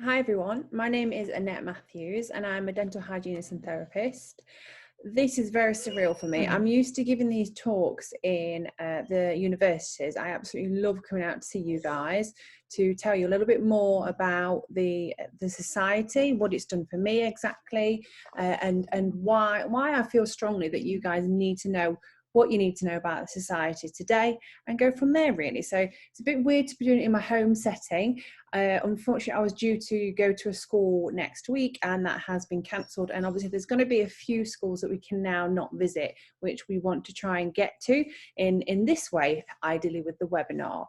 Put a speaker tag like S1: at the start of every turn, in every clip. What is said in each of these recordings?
S1: Hi everyone, my name is Annette Matthews and I'm a dental hygienist and therapist. This is very surreal for me. I'm used to giving these talks in the universities. I absolutely love coming out to see you guys to tell you a little bit more about the society, what it's done for me exactly, and why I feel strongly that you guys need to know what you need to know about the society today and go from there really. So it's a bit weird to be doing it in my home setting. Unfortunately, I was due to go to a school next week and that has been cancelled. And obviously there's going to be a few schools that we can now not visit, which we want to try and get to in this way, ideally with the webinar.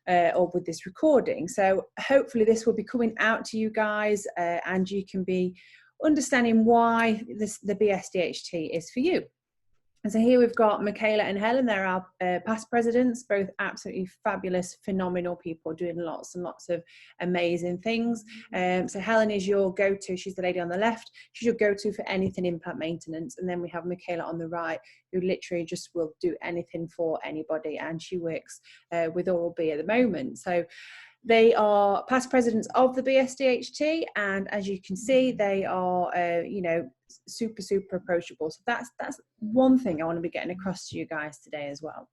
S1: Or with this recording. So hopefully this will be coming out to you guys and you can be understanding why the BSDHT is for you. And so here we've got Michaela and Helen. They're our past presidents, both absolutely fabulous, phenomenal people doing lots and lots of amazing things. So Helen is your go-to. She's the lady on the left. She's your go-to for anything implant maintenance. And then we have Michaela on the right, who literally just will do anything for anybody. And she works with Oral-B at the moment. So they are past presidents of the BSDHT, and as you can see, they are, super approachable. So that's one thing I want to be getting across to you guys today as well.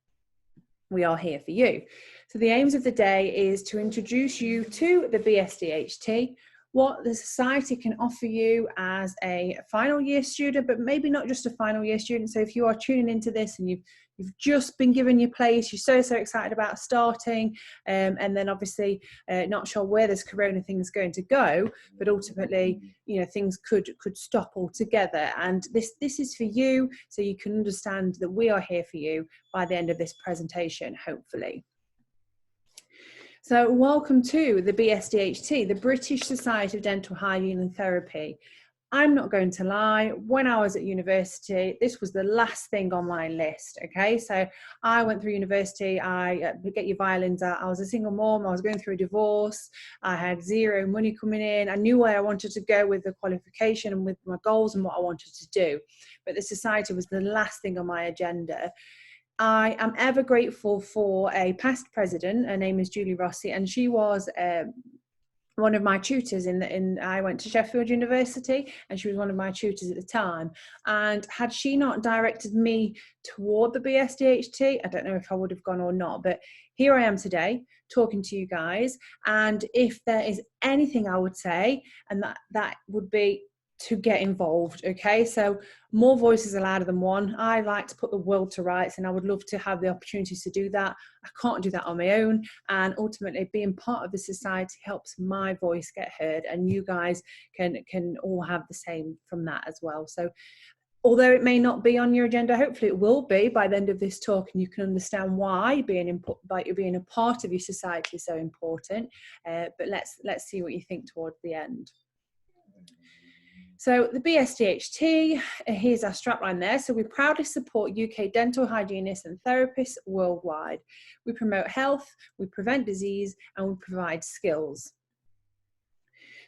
S1: We are here for you. So the aims of the day is to introduce you to the BSDHT, what the society can offer you as a final year student, but maybe not just a final year student. So if you are tuning into this and you've just been given your place, you're so excited about starting, and then obviously not sure where this corona thing is going to go, but ultimately, things could stop altogether. And this is for you, so you can understand that we are here for you by the end of this presentation, hopefully. So welcome to the BSDHT, the British Society of Dental Hygiene and Therapy. I'm not going to lie, when I was at university, this was the last thing on my list, okay? So I went through university, get your violins out, I was a single mom, I was going through a divorce, I had zero money coming in, I knew where I wanted to go with the qualification and with my goals and what I wanted to do, but the society was the last thing on my agenda. I am ever grateful for a past president. Her name is Julie Rossi, and she was one of my tutors I went to Sheffield University, and she was one of my tutors at the time. And had she not directed me toward the BSDHT, I don't know if I would have gone or not, but here I am today talking to you guys. And if there is anything I would say, and that would be to get involved, okay? So more voices are louder than one. I like to put the world to rights, and I would love to have the opportunities to do that. I can't do that on my own, and ultimately being part of the society helps my voice get heard, and you guys can all have the same from that as well. So although it may not be on your agenda, hopefully it will be by the end of this talk, and you can understand why being a part of your society is so important. But let's see what you think towards the end. So the BSDHT, here's our strapline there. So we proudly support UK dental hygienists and therapists worldwide. We promote health, we prevent disease, and we provide skills.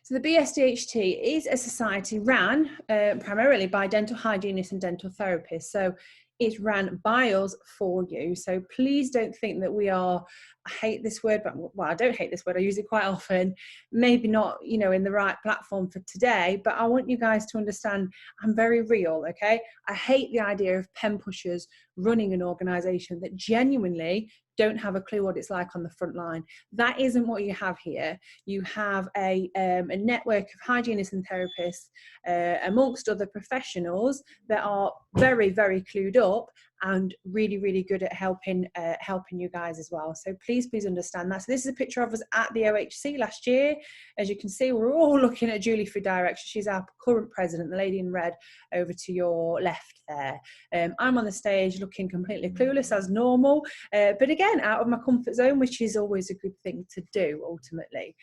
S1: So the BSDHT is a society ran primarily by dental hygienists and dental therapists. So it's ran by us for you. So please don't think that we are, I hate this word, but well, I don't hate this word, I use it quite often, maybe not, in the right platform for today, but I want you guys to understand I'm very real, okay? I hate the idea of pen pushers running an organisation that genuinely don't have a clue what it's like on the front line. That isn't what you have here. You have a network of hygienists and therapists amongst other professionals that are very, very clued up and really, really good at helping you guys as well. So please understand that. So this is a picture of us at the OHC last year. As you can see, we're all looking at Julie for direction. She's our current president, the lady in red over to your left there. I'm on the stage looking completely clueless as normal, but again, out of my comfort zone, which is always a good thing to do ultimately.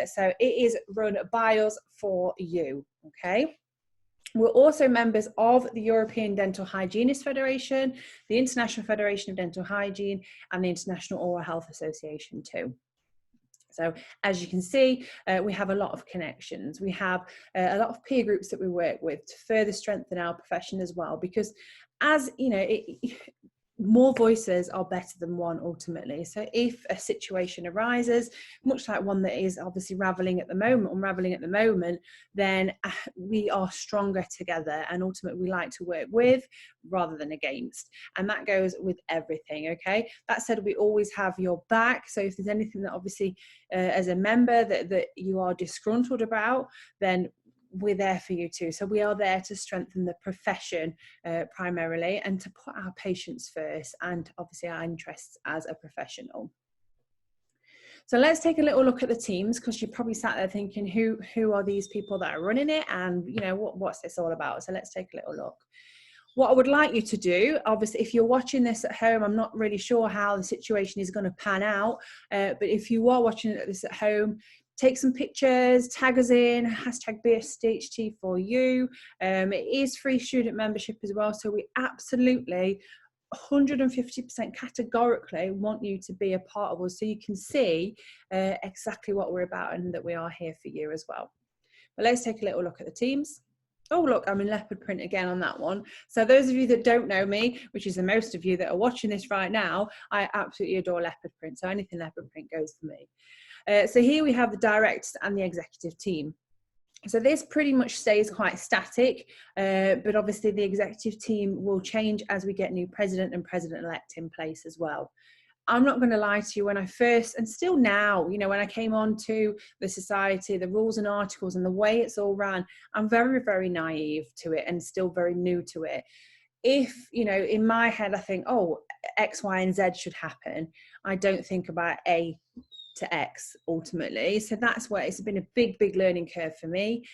S1: So it is run by us for you, okay? We're also members of the European Dental Hygienists Federation, the International Federation of Dental Hygiene, and the International Oral Health Association too. So as you can see, we have a lot of connections. We have a lot of peer groups that we work with to further strengthen our profession as well, because as you know, more voices are better than one ultimately. So if a situation arises, much like one that is obviously unraveling at the moment, then we are stronger together, and ultimately we like to work with rather than against. And that goes with everything, okay? That said, we always have your back. So if there's anything that obviously as a member that you are disgruntled about, then we're there for you too. So we are there to strengthen the profession primarily, and to put our patients first, and obviously our interests as a professional. So let's take a little look at the teams, because you probably sat there thinking, who are these people that are running it, and you know, what's this all about? So let's take a little look. What I would like you to do, obviously, if you're watching this at home, I'm not really sure how the situation is going to pan out, but if you are watching this at home, take some pictures, tag us in, hashtag BSDHT for you. It is free student membership as well, so we absolutely 150% categorically want you to be a part of us, so you can see exactly what we're about and that we are here for you as well. But let's take a little look at the teams. Oh, look, I'm in leopard print again on that one. So those of you that don't know me, which is the most of you that are watching this right now, I absolutely adore leopard print. So anything leopard print goes for me. So here we have the directors and the executive team. So this pretty much stays quite static, but obviously the executive team will change as we get new president and president-elect in place as well. I'm not going to lie to you, when I first, and still now, you know, when I came on to the society, the rules and articles and the way it's all ran, I'm very, very naive to it and still very new to it. If, you know, in my head, I think, oh, X, Y, and Z should happen, I don't think about A to X ultimately. So that's where it's been a big learning curve for me.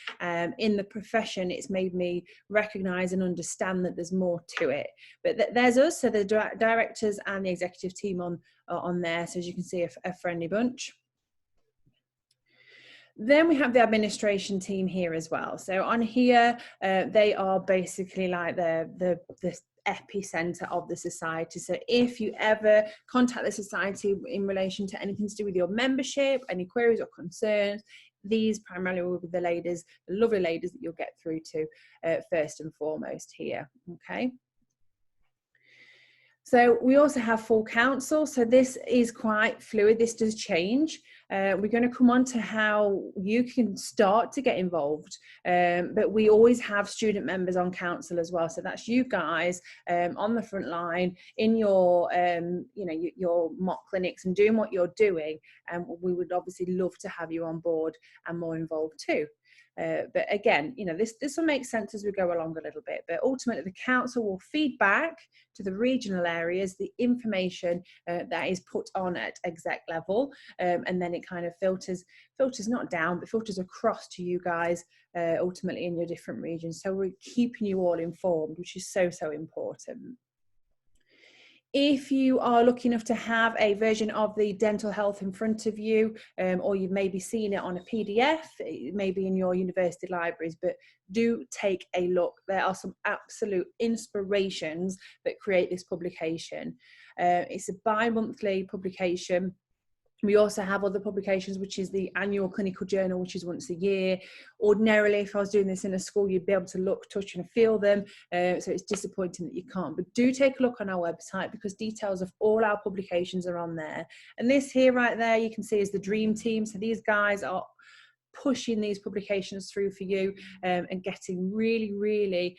S1: In the profession, it's made me recognize and understand that there's more to it. But there's us, so the directors and the executive team on there. So as you can see, a friendly bunch. Then we have the administration team here as well. So on here, they are basically like the epicenter of the society. So if you ever contact the society in relation to anything to do with your membership, any queries or concerns, these primarily will be the ladies, the lovely ladies that you'll get through to first and foremost here. Okay. So we also have full council. So this is quite fluid. This does change. We're going to come on to how you can start to get involved, but we always have student members on council as well. So that's you guys on the front line in your, you know, your mock clinics and doing what you're doing. And we would obviously love to have you on board and more involved too. But again, you know, this will make sense as we go along a little bit, but ultimately the council will feed back to the regional areas the information that is put on at exec level, and then it kind of filters not down, but filters across to you guys ultimately in your different regions. So we're keeping you all informed, which is so important. If you are lucky enough to have a version of the dental health in front of you, or you've maybe seen it on a PDF, maybe in your university libraries, but do take a look. There are some absolute inspirations that create this publication. It's a bi-monthly publication. We also have other publications, which is the annual clinical journal, which is once a year. Ordinarily, if I was doing this in a school, you'd be able to look, touch and feel them. So it's disappointing that you can't. But do take a look on our website, because details of all our publications are on there. And this here right there, you can see is the dream team. So these guys are pushing these publications through for you and getting really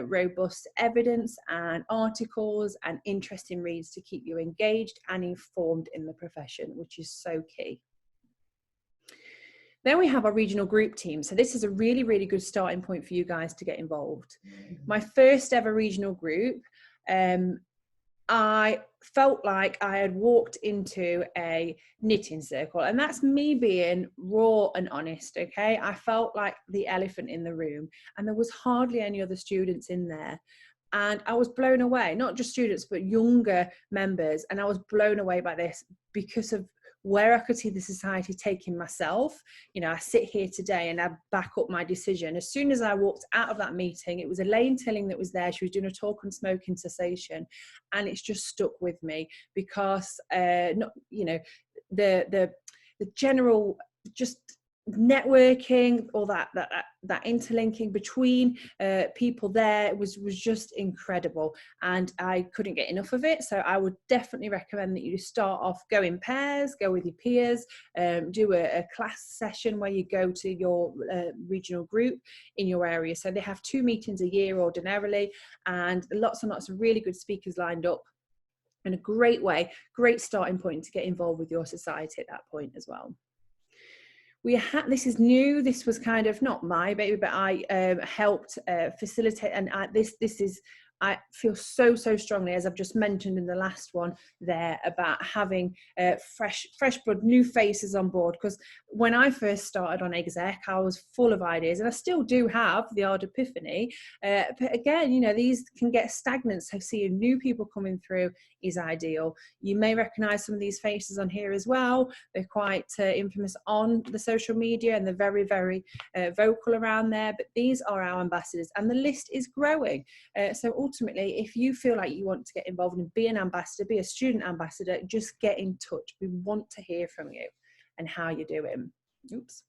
S1: robust evidence and articles and interesting reads to keep you engaged and informed in the profession, which is so key. Then we have our regional group team. So this is a really good starting point for you guys to get involved. My first ever regional group, I felt like I had walked into a knitting circle, and that's me being raw and honest, okay? I felt like the elephant in the room, and there was hardly any other students in there. And I was blown away, not just students, but younger members. And I was blown away by this because of where I could see the society taking myself. You know, I sit here today and I back up my decision. As soon as I walked out of that meeting, it was Elaine Tilling that was there. She was doing a talk on smoking cessation, and it's just stuck with me because, not, you know, the general just networking, all that interlinking between people there was just incredible, and I couldn't get enough of it. So I would definitely recommend that you start off, go in pairs, go with your peers, do a class session where you go to your regional group in your area. So they have 2 meetings a year ordinarily, and lots and lots of really good speakers lined up, and a great starting point to get involved with your society at that point as well. This is new. This was kind of not my baby, but I helped facilitate, and I feel so strongly, as I've just mentioned in the last one there, about having fresh blood, new faces on board. Because when I first started on exec, I was full of ideas, and I still do have the odd epiphany. But again, you know, these can get stagnant. So seeing new people coming through is ideal. You may recognise some of these faces on here as well. They're quite infamous on the social media, and they're very vocal around there. But these are our ambassadors, and the list is growing. So ultimately, if you feel like you want to get involved and be an ambassador, be a student ambassador, just get in touch. We want to hear from you and how you're doing. Oops.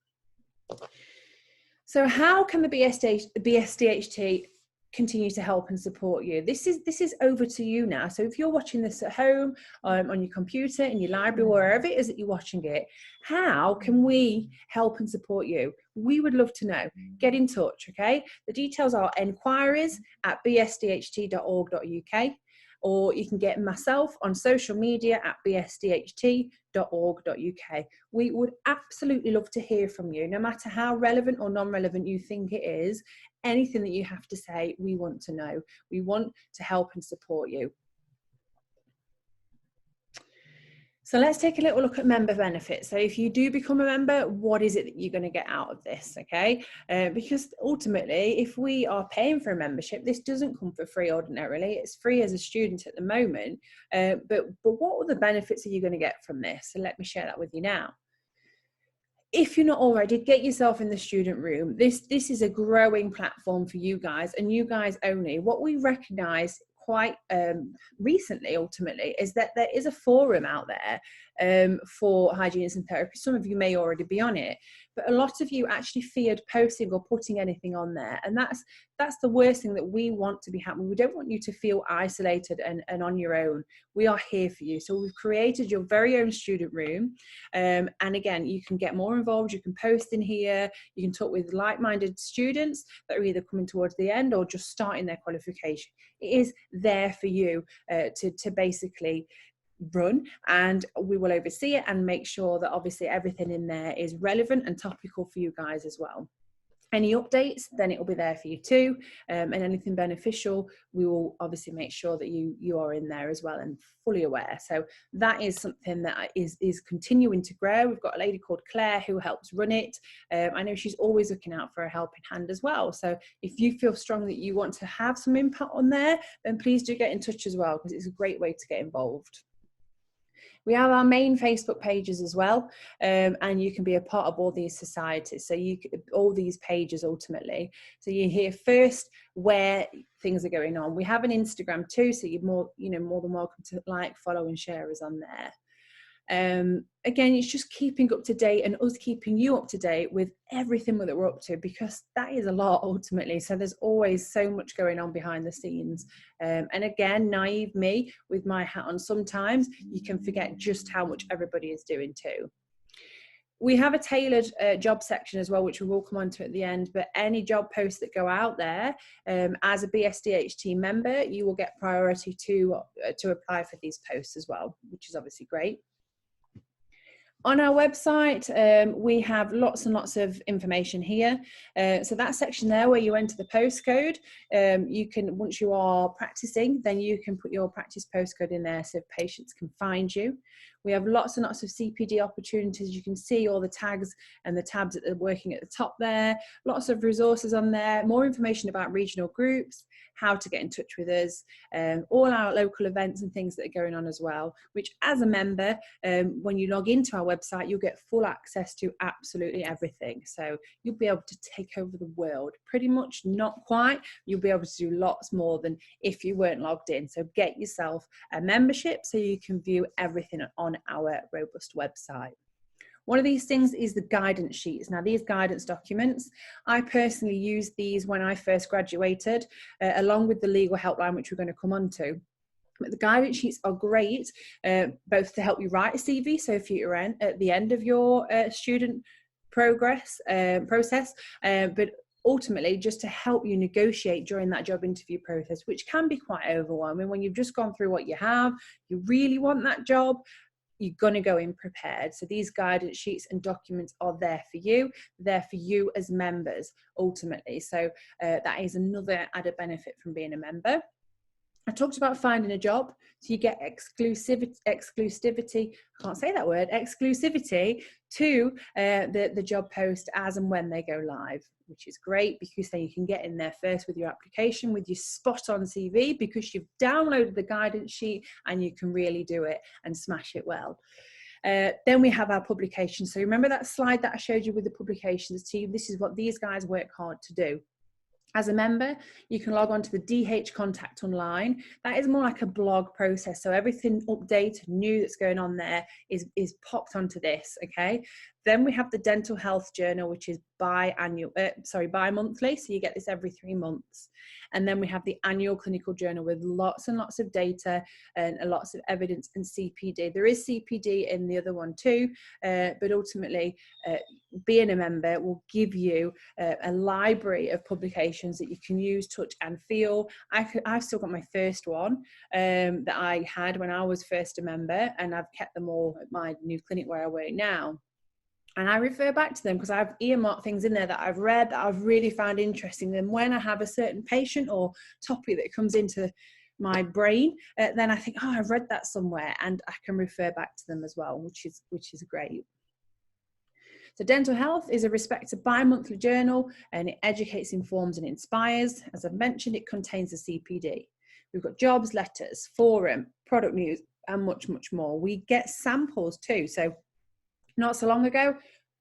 S1: So how can the BSDHT continue to help and support you? This is over to you now. So if you're watching this at home, on your computer, in your library, wherever it is that you're watching it, how can we help and support you? We would love to know. Get in touch, okay? The details are enquiries@bsdht.org.uk, or you can get myself on social media at bsdht.org.uk. We would absolutely love to hear from you, no matter how relevant or non-relevant you think it is. Anything that you have to say, we want to know. We want to help and support you. So let's take a little look at member benefits. So if you do become a member, what is it that you're going to get out of this, okay? Because ultimately, if we are paying for a membership, this doesn't come for free ordinarily. It's free as a student at the moment. But what other benefits are you going to get from this? So let me share that with you now. If you're not already, get yourself in the student room. This is a growing platform for you guys, and you guys only. What we recognise quite recently, ultimately, is that there is a forum out there for hygienists and therapists. Some of you may already be on it, but a lot of you actually feared posting or putting anything on there, and that's the worst thing that we want to be happening. We don't want you to feel isolated and on your own. We are here for you. So we've created your very own student room, and again, you can get more involved. You can post in here. You can talk with like-minded students that are either coming towards the end or just starting their qualification. It is there for you to basically run, and we will oversee it and make sure that obviously everything in there is relevant and topical for you guys as well. Any updates, then it will be there for you too, and anything beneficial, we will obviously make sure that you are in there as well and fully aware. So that is something that is continuing to grow. We've got a lady called Claire who helps run it. I know she's always looking out for a helping hand as well. So if you feel strong that you want to have some impact on there, then please do get in touch as well, because it's a great way to get involved. We have our main Facebook pages as well, and you can be a part of all these societies. So all these pages ultimately. So you hear first where things are going on. We have an Instagram too, so you're more than welcome to like, follow, and share us on there. Again, it's just keeping up to date and us keeping you up to date with everything that we're up to, because that is a lot ultimately. So there's always so much going on behind the scenes. And again, naive me with my hat on, sometimes you can forget just how much everybody is doing too. We have a tailored job section as well, which we will come on to at the end, but any job posts that go out there, as a BSDHT member, you will get priority to apply for these posts as well, which is obviously great. On our website, we have lots and lots of information here. So that section there where you enter the postcode, you can, once you are practicing, then you can put your practice postcode in there so patients can find you. We have lots and lots of CPD opportunities. You can see all the tags and the tabs that are working at the top there. Lots of resources on there, more information about regional groups, how to get in touch with us, all our local events and things that are going on as well, which as a member, when you log into our website, you'll get full access to absolutely everything. So you'll be able to take over the world, pretty much, not quite. You'll be able to do lots more than if you weren't logged in. So get yourself a membership so you can view everything on our robust website. One of these things is the guidance sheets. Now, these guidance documents, I personally used these when I first graduated, along with the legal helpline, which we're going to come on to. But the guidance sheets are great, both to help you write a CV, so if you're at the end of your student process, but ultimately just to help you negotiate during that job interview process, which can be quite overwhelming when you've just gone through what you have, you really want that job, you're going to go in prepared. So these guidance sheets and documents are there for you. They're for you as members, ultimately. So that is another added benefit from being a member. I talked about finding a job, so you get exclusivity, I can't say that word, exclusivity to the job post as and when they go live, which is great because then you can get in there first with your application, with your spot on CV, because you've downloaded the guidance sheet and you can really do it and smash it well. Then we have our publications. So remember that slide that I showed you with the publications team? This is what these guys work hard to do. As a member, you can log on to the DH Contact Online. That is more like a blog process. So everything updated, new that's going on there is popped onto this, okay? Then we have the Dental Health Journal, which is bi-monthly. So you get this every 3 months. And then we have the annual clinical journal with lots and lots of data and lots of evidence and CPD. There is CPD in the other one too, but ultimately being a member will give you a library of publications that you can use, touch and feel. I've still got my first one that I had when I was first a member, and I've kept them all at my new clinic where I work now. And I refer back to them because I've earmarked things in there that I've read that I've really found interesting. And when I have a certain patient or topic that comes into my brain, then I think, oh, I've read that somewhere, and I can refer back to them as well, which is great. So Dental Health is a respected bi-monthly journal, and it educates, informs and inspires. As I've mentioned, it contains the CPD. We've got jobs, letters, forum, product news, and much, much more. We get samples too. So not so long ago,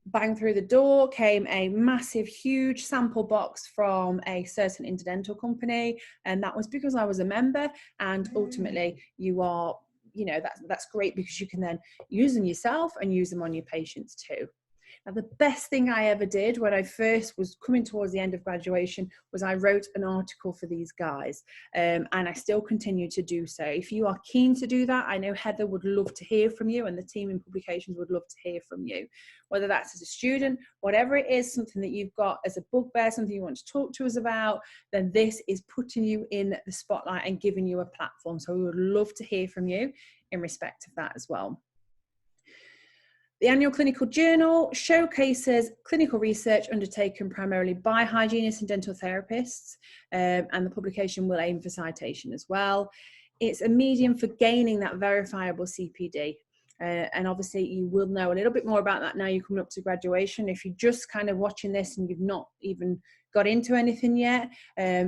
S1: bang through the door came a massive, huge sample box from a certain interdental company. And that was because I was a member, and ultimately you are, that's great because you can then use them yourself and use them on your patients too. Now, the best thing I ever did when I first was coming towards the end of graduation was I wrote an article for these guys, and I still continue to do so. If you are keen to do that, I know Heather would love to hear from you, and the team in publications would love to hear from you, whether that's as a student, whatever it is, something that you've got as a bugbear, something you want to talk to us about, then this is putting you in the spotlight and giving you a platform. So we would love to hear from you in respect of that as well. The annual clinical journal showcases clinical research undertaken primarily by hygienists and dental therapists, and the publication will aim for citation as well. It's a medium for gaining that verifiable CPD. And obviously you will know a little bit more about that now you're coming up to graduation. If you're just kind of watching this and you've not even got into anything yet,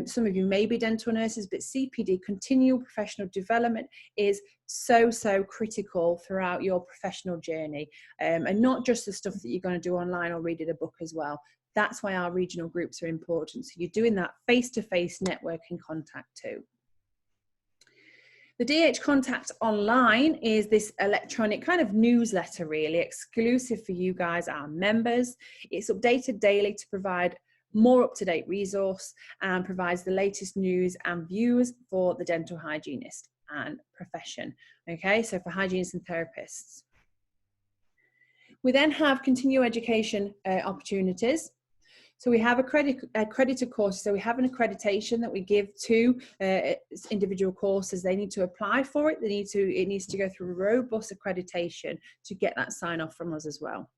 S1: some of you may be dental nurses, but CPD, continual professional development, is so critical throughout your professional journey, and not just the stuff that you're going to do online or read in a book as well. That's why our regional groups are important. So you're doing that face-to-face networking contact too. The DH Contact Online is this electronic kind of newsletter, really exclusive for you guys, our members. It's updated daily to provide more up-to-date resource and provides the latest news and views for the dental hygienist and profession. Okay, so for hygienists and therapists. We then have continuing education opportunities. So we have accredited courses. So we have an accreditation that we give to individual courses. They need to apply for it. It needs to go through a robust accreditation to get that sign off from us as well.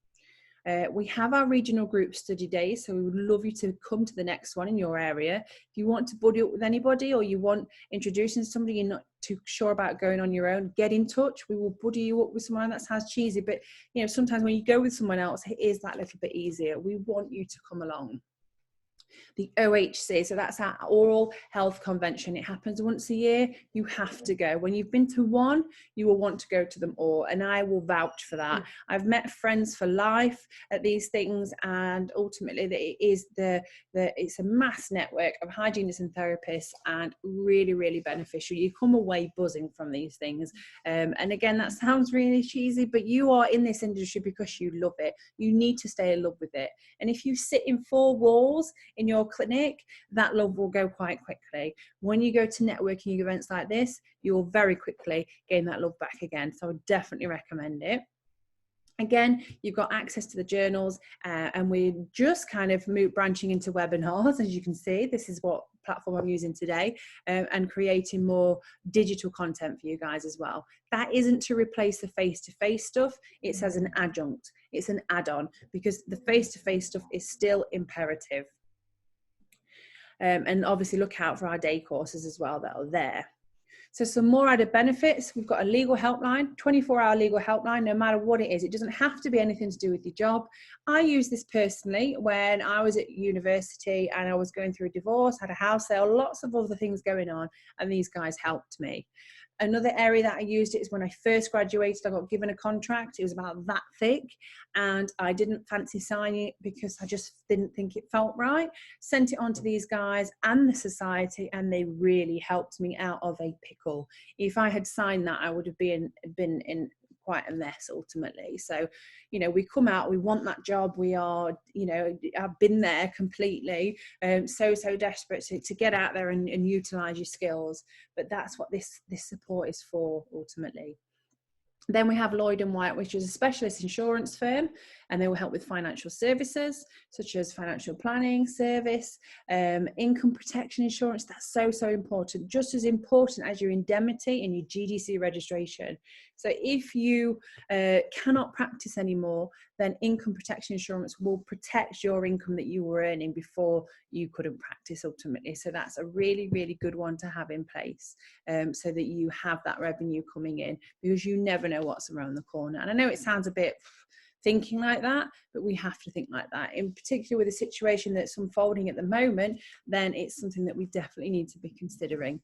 S1: We have our regional group study days, so we would love you to come to the next one in your area. If you want to buddy up with anybody, or you want introducing somebody you're not too sure about going on your own, get in touch. We will buddy you up with someone. That sounds cheesy, but sometimes when you go with someone else, it is that little bit easier. We want you to come along. The OHC, so that's our oral health convention. It happens once a year. You have to go. When you've been to one, you will want to go to them all, and I will vouch for that. I've met friends for life at these things, and ultimately it's a mass network of hygienists and therapists, and really, really beneficial. You come away buzzing from these things. And again, that sounds really cheesy, but you are in this industry because you love it. You need to stay in love with it. And if you sit in four walls in your clinic, that love will go quite quickly. When you go to networking events like this, you will very quickly gain that love back again. So I would definitely recommend it. Again, you've got access to the journals, and we're just kind of branching into webinars. As you can see, this is what platform I'm using today, and creating more digital content for you guys as well. That isn't to replace the face-to-face stuff. It's as an adjunct. It's an add-on, because the face-to-face stuff is still imperative. And obviously look out for our day courses as well that are there. So some more added benefits. We've got a legal helpline, 24-hour legal helpline, no matter what it is. It doesn't have to be anything to do with your job. I use this personally when I was at university and I was going through a divorce, had a house sale, lots of other things going on, and these guys helped me. Another area that I used it is when I first graduated, I got given a contract. It was about that thick, and I didn't fancy signing it because I just didn't think it felt right. Sent it on to these guys and the society, and they really helped me out of a pickle. If I had signed that, I would have been in quite a mess ultimately. So, you know, we come out, we want that job, we are, you know, I've been there completely, so desperate to get out there and utilize your skills. But that's what this support is for ultimately. Then we have Lloyd & White, which is a specialist insurance firm, and they will help with financial services such as financial planning service, income protection insurance. That's so important, just as important as your indemnity and your GDC registration. So if you cannot practice anymore, then income protection insurance will protect your income that you were earning before you couldn't practice ultimately. So that's a really, really good one to have in place, so that you have that revenue coming in, because you never know what's around the corner. And I know it sounds a bit thinking like that, but we have to think like that. In particular with the situation that's unfolding at the moment, then it's something that we definitely need to be considering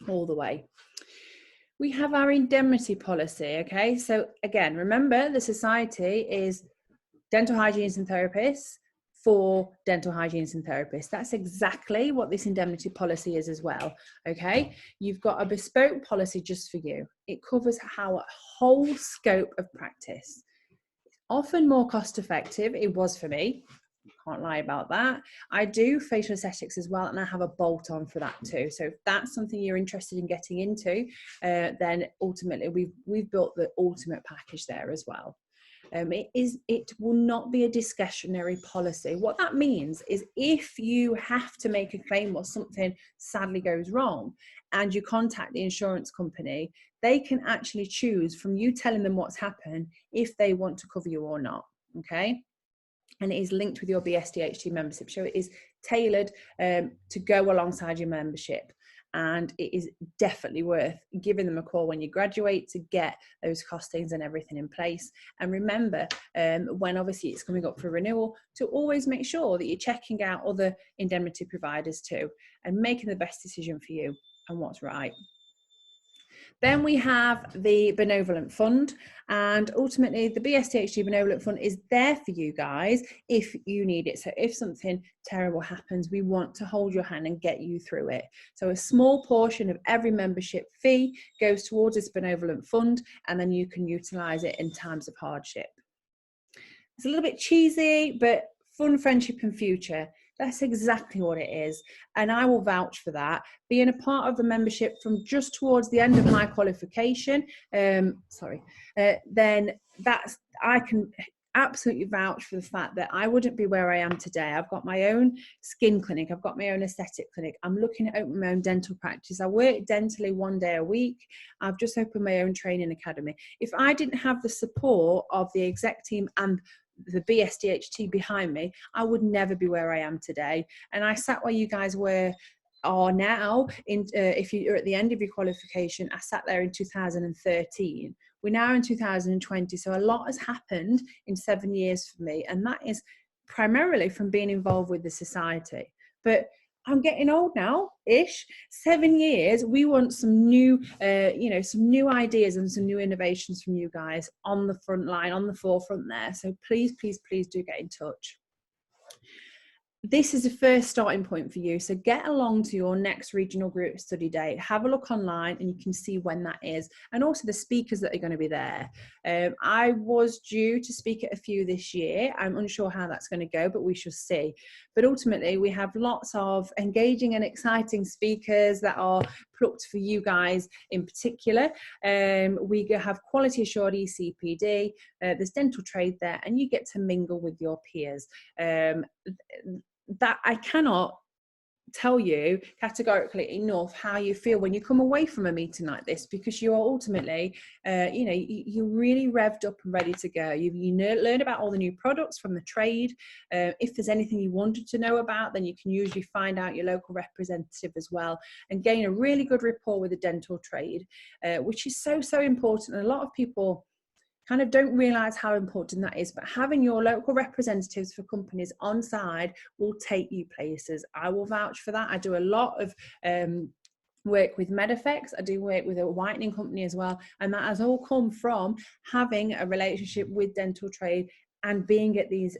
S1: all the way. We have our indemnity policy, okay? So again, remember the society is dental hygienists and therapists for dental hygienists and therapists. That's exactly what this indemnity policy is as well, okay? You've got a bespoke policy just for you. It covers our whole scope of practice. Often more cost effective, it was for me. Can't lie about that. I do facial aesthetics as well, and I have a bolt on for that too. So if that's something you're interested in getting into, then ultimately we've built the ultimate package there as well. It will not be a discretionary policy. What that means is if you have to make a claim or something sadly goes wrong and you contact the insurance company, they can actually choose from you telling them what's happened if they want to cover you or not, okay? And it is linked with your BSDHT membership. So it is tailored to go alongside your membership. And it is definitely worth giving them a call when you graduate to get those costings and everything in place. And remember, when obviously it's coming up for renewal, to always make sure that you're checking out other indemnity providers too, and making the best decision for you and what's right. Then we have the Benevolent Fund, and ultimately the BSDHT Benevolent Fund is there for you guys if you need it. So if something terrible happens, we want to hold your hand and get you through it. So a small portion of every membership fee goes towards this Benevolent Fund, and then you can utilize it in times of hardship. It's a little bit cheesy, but fun, friendship and future. That's exactly what it is. And I will vouch for that. Being a part of the membership from just towards the end of my qualification, then I can absolutely vouch for the fact that I wouldn't be where I am today. I've got my own skin clinic. I've got my own aesthetic clinic. I'm looking at opening my own dental practice. I work dentally 1 day a week. I've just opened my own training academy. If I didn't have the support of the exec team and the BSDHT behind me, I would never be where I am today. And I sat where you guys are now. If you're at the end of your qualification, I sat there in 2013. We're now in 2020, so a lot has happened in 7 years for me, and that is primarily from being involved with the society. But I'm getting old now-ish. 7 years, we want some new, some new ideas and some new innovations from you guys on the front line, on the forefront there. So please, please, please do get in touch. This is the first starting point for you. So get along to your next regional group study day. Have a look online and you can see when that is. And also the speakers that are going to be there. I was due to speak at a few this year. I'm unsure how that's going to go, but we shall see. But ultimately, we have lots of engaging and exciting speakers that are plucked for you guys in particular. We have quality assured ECPD. There's dental trade there, and you get to mingle with your peers. That I cannot tell you categorically enough how you feel when you come away from a meeting like this, because you are ultimately, you're really revved up and ready to go. You learn about all the new products from the trade. If there's anything you wanted to know about, then you can usually find out your local representative as well and gain a really good rapport with the dental trade, which is so, so important. And a lot of people kind of don't realize how important that is, but having your local representatives for companies on side will take you places. I will vouch for that. I do a lot of work with MedEffects. I do work with a whitening company as well, and that has all come from having a relationship with dental trade and being at these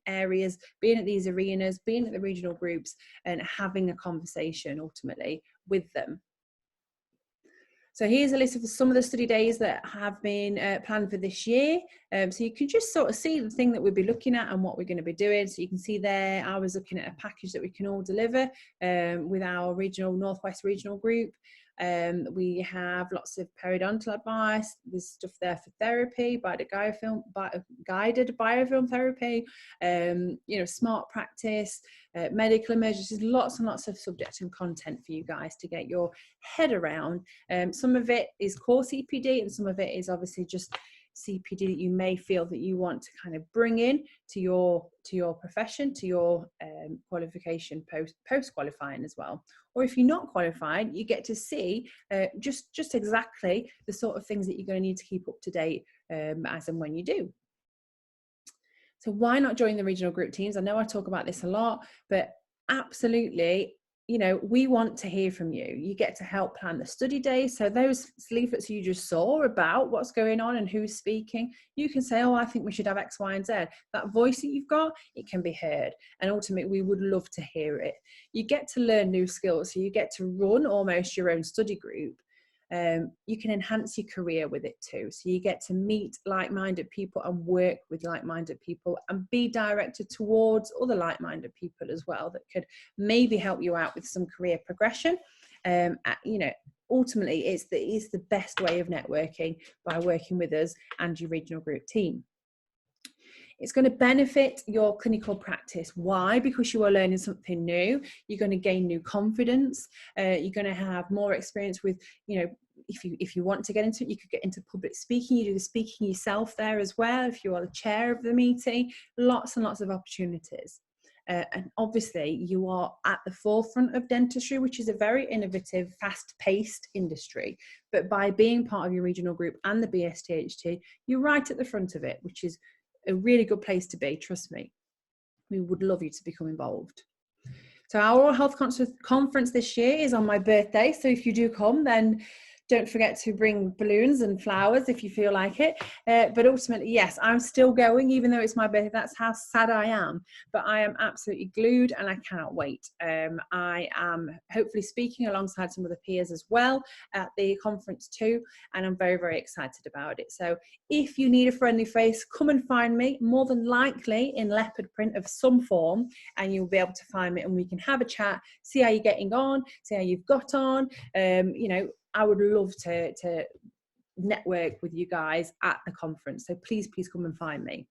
S1: areas, being at these arenas, being at the regional groups, and having a conversation ultimately with them. So here's a list of some of the study days that have been planned for this year. So you can just sort of see the thing that we'll be looking at and what we're going to be doing. So you can see there, I was looking at a package that we can all deliver with our Northwest regional group. We have lots of periodontal advice. There's stuff there for therapy, guided biofilm therapy, smart practice, medical emergencies, lots and lots of subject and content for you guys to get your head around. Some of it is core CPD and some of it is obviously just CPD that you may feel that you want to kind of bring in to your profession, to your qualification post qualifying as well. Or if you're not qualified, you get to see just exactly the sort of things that you're going to need to keep up to date as and when you do. So why not join the regional group teams? I know I talk about this a lot, but absolutely, we want to hear from you. You get to help plan the study days. So those leaflets you just saw about what's going on and who's speaking, you can say, oh, I think we should have X, Y, and Z. That voice that you've got, it can be heard. And ultimately, we would love to hear it. You get to learn new skills. So you get to run almost your own study group. You can enhance your career with it too. So you get to meet like-minded people and work with like-minded people and be directed towards other like-minded people as well that could maybe help you out with some career progression. Ultimately it's the best way of networking by working with us and your regional group team. It's going to benefit your clinical practice. Why? Because you are learning something new. You're going to gain new confidence. You're going to have more experience with, if you want to get into it, you could get into public speaking. You do the speaking yourself there as well. If you are the chair of the meeting, lots and lots of opportunities. And obviously you are at the forefront of dentistry, which is a very innovative, fast-paced industry. But by being part of your regional group and the BSDHT, you're right at the front of it, which is a really good place to be, trust me. We would love you to become involved. So our Oral Health Conference this year is on my birthday. So if you do come, then don't forget to bring balloons and flowers if you feel like it. But ultimately, yes, I'm still going, even though it's my birthday. That's how sad I am. But I am absolutely glued and I cannot wait. I am hopefully speaking alongside some of the peers as well at the conference too. And I'm very, very excited about it. So if you need a friendly face, come and find me, more than likely in leopard print of some form, and you'll be able to find me and we can have a chat, see how you're getting on, see how you've got on. I would love to network with you guys at the conference. So please, please come and find me.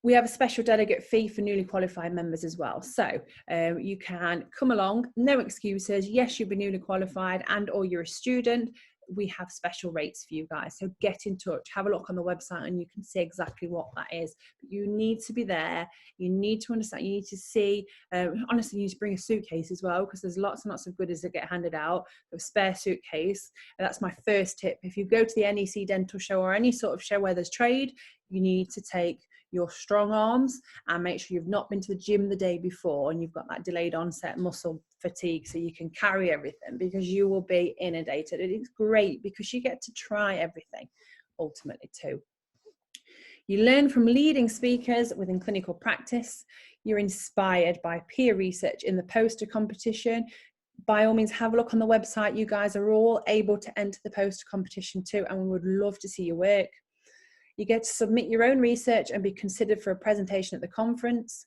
S1: We have a special delegate fee for newly qualified members as well. So you can come along, no excuses. Yes, you'll be newly qualified and or you're a student. We have special rates for you guys. So get in touch, have a look on the website and you can see exactly what that is. But you need to be there. You need to understand, you need to see, honestly, you need to bring a suitcase as well, because there's lots and lots of goodies that get handed out, a spare suitcase. And that's my first tip. If you go to the NEC dental show or any sort of show where there's trade, you need to take your strong arms, and make sure you've not been to the gym the day before and you've got that delayed onset muscle fatigue so you can carry everything, because you will be inundated. It's great because you get to try everything ultimately too. You learn from leading speakers within clinical practice. You're inspired by peer research in the poster competition. By all means, have a look on the website. You guys are all able to enter the poster competition too, and we would love to see your work. You get to submit your own research and be considered for a presentation at the conference.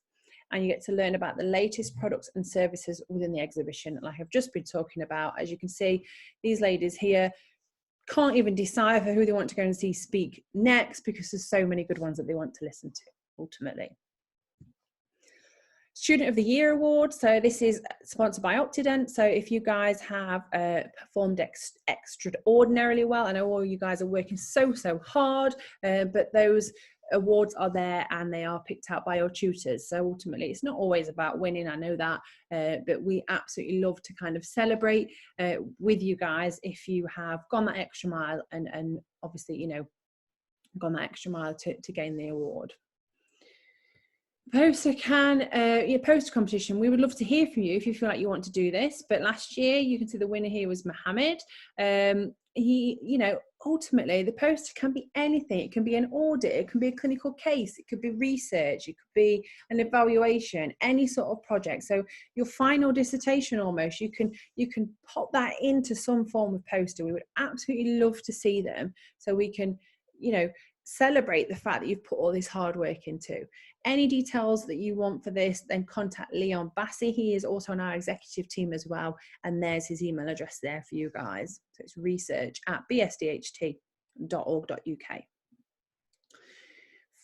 S1: And you get to learn about the latest products and services within the exhibition, like I've just been talking about. As you can see, these ladies here can't even decipher who they want to go and see speak next, because there's so many good ones that they want to listen to ultimately. Student of the Year Award. So this is sponsored by Optident. So if you guys have performed extraordinarily well, I know all you guys are working so hard, but those awards are there and they are picked out by your tutors. So ultimately it's not always about winning, I know that, but we absolutely love to kind of celebrate with you guys if you have gone that extra mile and obviously, you know, gone that extra mile to gain the award. Poster competition. We would love to hear from you if you feel like you want to do this. But last year, you can see the winner here was Mohammed. He, you know, ultimately the poster can be anything. It can be an audit, it can be a clinical case, it could be research, it could be an evaluation, any sort of project. So your final dissertation, almost, you can pop that into some form of poster. We would absolutely love to see them, so we can, you know, celebrate the fact that you've put all this hard work into. Any details that you want for this, then contact Leon Bassi. He is also on our executive team as well, and there's his email address there for you guys. So it's research@bsdht.org.uk.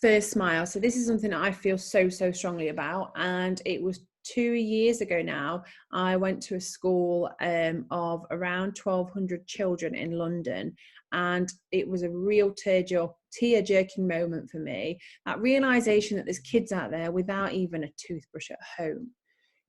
S1: First smile. So this is something that I feel so strongly about, and it was 2 years ago now. I went to a school of around 1,200 children in London, and it was a real tear-jerking moment for me. That realization that there's kids out there without even a toothbrush at home.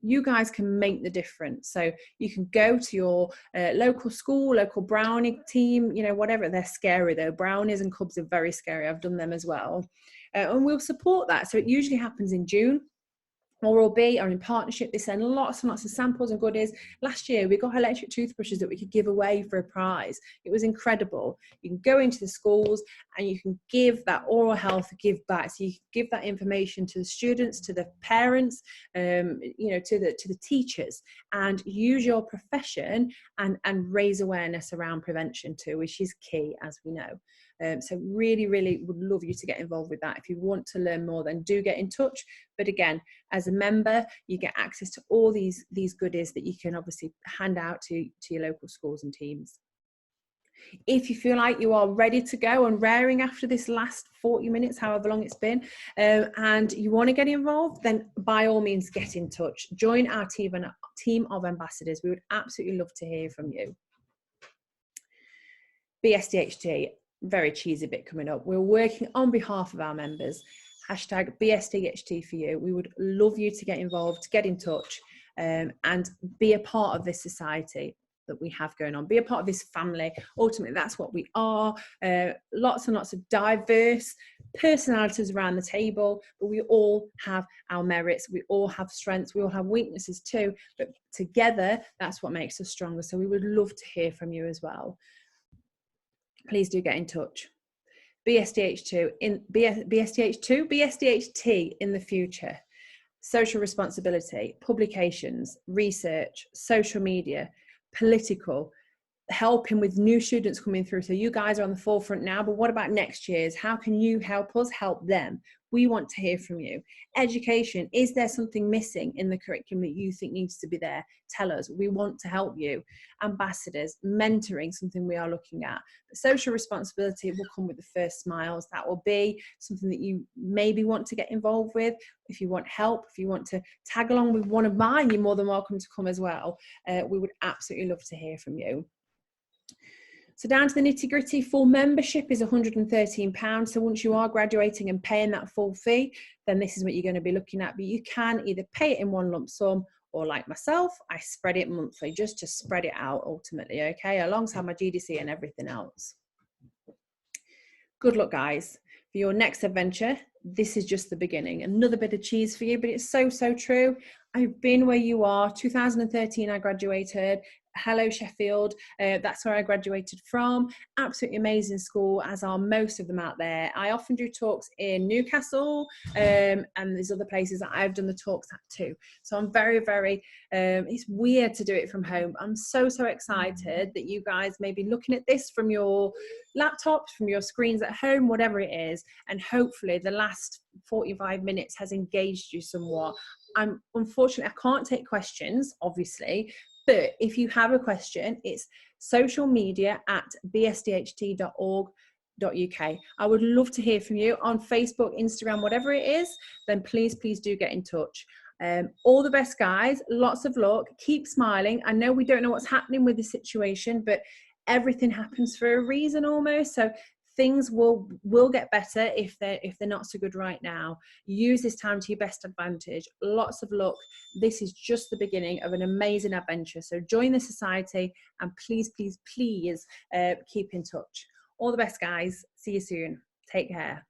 S1: You guys can make the difference. So you can go to your local school, local brownie team, you know, whatever. They're scary though. Brownies and cubs are very scary. I've done them as well. And we'll support that. So it usually happens in June. Oral B are in partnership. They send lots and lots of samples and goodies. Last year, we got electric toothbrushes that we could give away for a prize. It was incredible. You can go into the schools and you can give that oral health give back. So you can give that information to the students, to the parents, you know, to the teachers, and use your profession and raise awareness around prevention too, which is key, as we know. So really would love you to get involved with that. If you want to learn more, then do get in touch. But again, as a member, you get access to all these goodies that you can obviously hand out to your local schools and teams. If you feel like you are ready to go and raring after this last 40 minutes, however long it's been, and you want to get involved, then by all means get in touch. Join our team of ambassadors. We would absolutely love to hear from you. BSDHT, very cheesy bit coming up. We're working on behalf of our members. Hashtag BSDHT for you. We would love you to get involved, to get in touch, and be a part of this society that we have going on. Be a part of this family. Ultimately, that's what we are. Lots and lots of diverse personalities around the table, but we all have our merits. We all have strengths. We all have weaknesses too, but together, that's what makes us stronger. So we would love to hear from you as well. Please do get in touch. BSDHT in the future. Social responsibility, publications, research, social media, political, helping with new students coming through. So you guys are on the forefront now, but what about next year's? How can you help us help them? We want to hear from you. Education, is there something missing in the curriculum that you think needs to be there? Tell us, we want to help you. Ambassadors, mentoring, something we are looking at. But social responsibility will come with the first smiles. That will be something that you maybe want to get involved with. If you want help, if you want to tag along with one of mine, you're more than welcome to come as well. We would absolutely love to hear from you. So down to the nitty gritty, full membership is £113. So once you are graduating and paying that full fee, then this is what you're going to be looking at. But you can either pay it in one lump sum, or like myself, I spread it monthly just to spread it out ultimately, okay, alongside my GDC and everything else. Good luck, guys, for your next adventure this is just the beginning. Another bit of cheese for you, but it's so, so true. I've been where you are. 2013, I graduated. Hello, Sheffield. That's where I graduated from. Absolutely amazing school, as are most of them out there. I often do talks in Newcastle, and there's other places that I've done the talks at too. So I'm very, very, it's weird to do it from home. I'm so, so excited that you guys may be looking at this from your laptops, from your screens at home, whatever it is. And hopefully the last 45 minutes has engaged you somewhat. Unfortunately, I can't take questions, obviously, but if you have a question, it's socialmedia@bsdht.org.uk. I would love to hear from you on Facebook, Instagram, whatever it is, then please do get in touch. All the best, guys. Lots of luck. Keep smiling. I know we don't know what's happening with the situation, but everything happens for a reason almost. So things will get better if they're not so good right now. Use this time to your best advantage. Lots of luck. This is just the beginning of an amazing adventure. So join the society and please keep in touch. All the best, guys. See you soon. Take care.